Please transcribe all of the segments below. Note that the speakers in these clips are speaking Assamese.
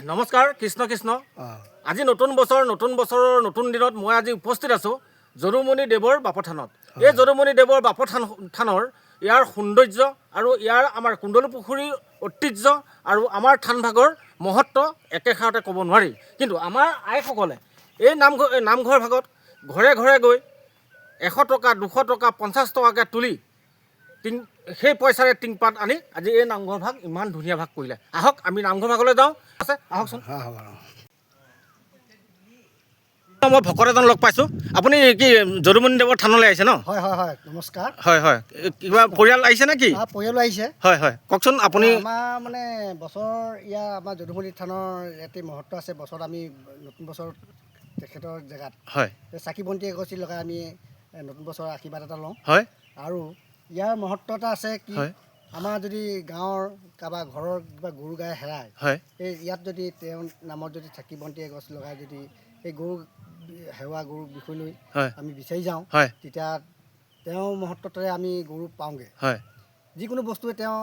নমস্কাৰ কৃষ্ণ কৃষ্ণ আজি নতুন বছৰৰ নতুন দিনত মই আজি উপস্থিত আছোঁ যদুমণি দেৱৰ বাপথানত। এই যদুমণি দেৱৰ বাপথানৰ ইয়াৰ সৌন্দৰ্য আৰু ইয়াৰ আমাৰ কুণ্ডলী পুখুৰীৰ ঐতিহ্য আৰু আমাৰ থানভাগৰ মহত্ব একেষাৰতে ক'ব নোৱাৰি। কিন্তু আমাৰ আইসকলে এই নামঘৰ ভাগত ঘৰে ঘৰে গৈ 100 টকা 200 টকা 50 টকাকৈ তুলি সেই পইচাৰে টিংপাত আনি আজি এই নামঘৰ ভাগ ইমান ধুনীয়া ভাগ কৰিলে। আহক আমি নামঘৰ ভাগলৈ যাওঁ। আছে আহকচোন। মই ভকত এজন লগ পাইছোঁ। আপুনি কি যদুমণি দেৱৰ থানলৈ আহিছে ন? হয় হয় হয়, নমস্কাৰ। হয় হয়, কিবা পৰিয়াল আহিছে নে কি? পৰিয়ালো আহিছে। হয় হয়, কওকচোন আপুনি। আমাৰ মানে বছৰ ইয়াৰ আমাৰ যদুমণি থানৰ এটি মহত্ব আছে। বছৰত আমি নতুন বছৰ তেখেতৰ জেগাত হয় চাকি বন্তি এগছি লগাই আমি নতুন বছৰৰ আশীৰ্বাদ এটা লওঁ। হয় আৰু ইয়াৰ মহত্ব এটা আছে কি, হয় আমাৰ যদি গাঁৱৰ কাৰোবাৰ ঘৰৰ কিবা গৰু গাই হেৰায়, হয় এই ইয়াত যদি তেওঁৰ নামত যদি চাকি বন্তি এগছ লগাই যদি এই গৰু হেৰুৱা গৰুৰ বিষয়লৈ আমি বিচাৰি যাওঁ, তেতিয়া তেওঁৰ মহত্বতে আমি গৰু পাওঁগৈ। যিকোনো বস্তুৱে তেওঁ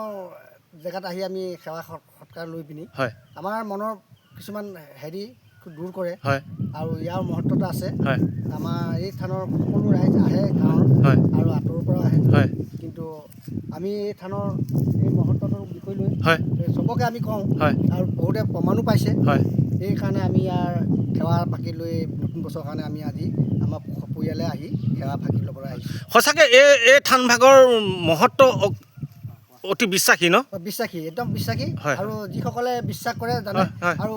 জেগাত আহি আমি সেৱা সৎকাৰ লৈ পিনি আমাৰ মনৰ কিছুমান হেৰি দূৰ কৰে। আৰু ইয়াৰ মহত্বতা আছে। আমাৰ এই থানৰ সকলো ৰাইজ আহে গাঁৱৰ আৰু আঁতৰৰ পৰা আহে। কিন্তু আমি এই থানৰ এই মহত্বটোৰ বিষয় লৈ চবকে আমি কওঁ আৰু বহুতে প্ৰমাণো পাইছে। সেইকাৰণে আমি ইয়াৰ সেৱা ফাঁকি লৈ নতুন বছৰৰ কাৰণে আমি আজি আমাৰ পৰিয়ালে আহি সেৱা ফাঁকি ল'বলৈ আহিছোঁ। সঁচাকৈ এই থানভাগৰ মহত্ব অতি বিশ্বাসী ন? বিশ্বাসী, একদম বিশ্বাসী। আৰু যিসকলে বিশ্বাস কৰে জানে। আৰু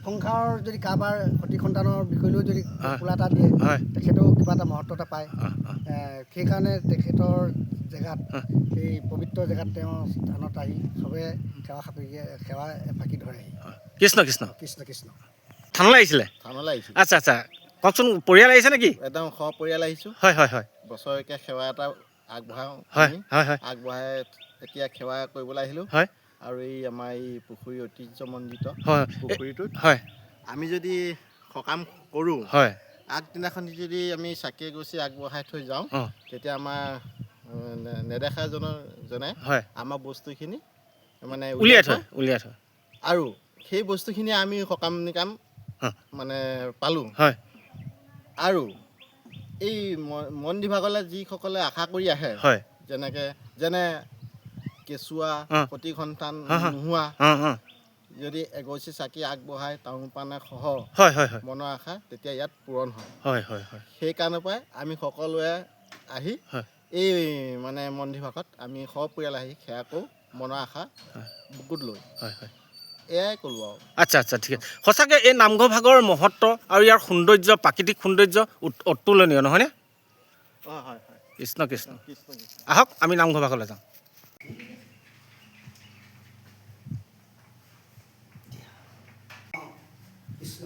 সংসাৰৰ যদি কাৰোবাৰ সতি সন্তানৰ বিষয় লৈ যদি খোলা এটা দিয়ে, তেখেতেও কিবা এটা মহত্ব এটা পায়। সেইকাৰণে তেখেতৰ জেগাত এই পবিত্ৰ জেগাত তেওঁ স্থানত আহি চবে সেৱা ফাঁকি ধৰে। কৃষ্ণ কৃষ্ণ কৃষ্ণ কৃষ্ণ। থানলৈ আহিছিলে? থানলৈ আহিছোঁ। আচ্ছা আচ্ছা, কওকচোন পৰিয়াল আহিছে নেকি? একদম সপৰিয়াল আহিছোঁ। হয় হয় হয়, বছৰেকীয়া সেৱা এটা আগবঢ়াওঁ। আগবঢ়াই এতিয়া সেৱা কৰিবলৈ আহিলোঁ। আৰু এই আমাৰ এই পুখুৰী ঐতিহ্যমণ্ডিত পুখুৰীটোত আমি যদি সকাম কৰোঁ, আগদিনাখন যদি আমি চাকি এগছি আগবঢ়াই থৈ যাওঁ, তেতিয়া আমাৰ নেদেখা জনে আমাৰ বস্তুখিনি মানে উলিয়াই থয়। আৰু সেই বস্তুখিনি আমি সকাম নিকাম মানে পালোঁ। আৰু এই মন্দিৰ ভাগলৈ যিসকলে আশা কৰি আহে, যেনে কেঁচুৱা সতি সন্তান নোহোৱা, যদি এগছি চাকি আগবঢ়াই তামোল পাণে সহ মনৰ আশা তেতিয়া ইয়াত পূৰণ হয়। সেইকাৰণে পৰাই আমি সকলোৱে আহি এই মানে মন্দিৰ ভাগত আমি সপৰিয়াল আহি সেৱা কৰোঁ মনৰ আশা বুকুত লৈ। এয়াই ক'লোঁ আৰু। আচ্ছা আচ্ছা, ঠিক আছে। সঁচাকৈ এই নামঘৰ ভাগৰ মহত্ব আৰু ইয়াৰ সৌন্দৰ্য, প্ৰাকৃতিক সৌন্দৰ্য অতুলনীয়, নহয়নে? হয়। কৃষ্ণ কৃষ্ণ। আহক আমি নামঘৰ ভাগলৈ যাওঁ। কৃষ্ণ।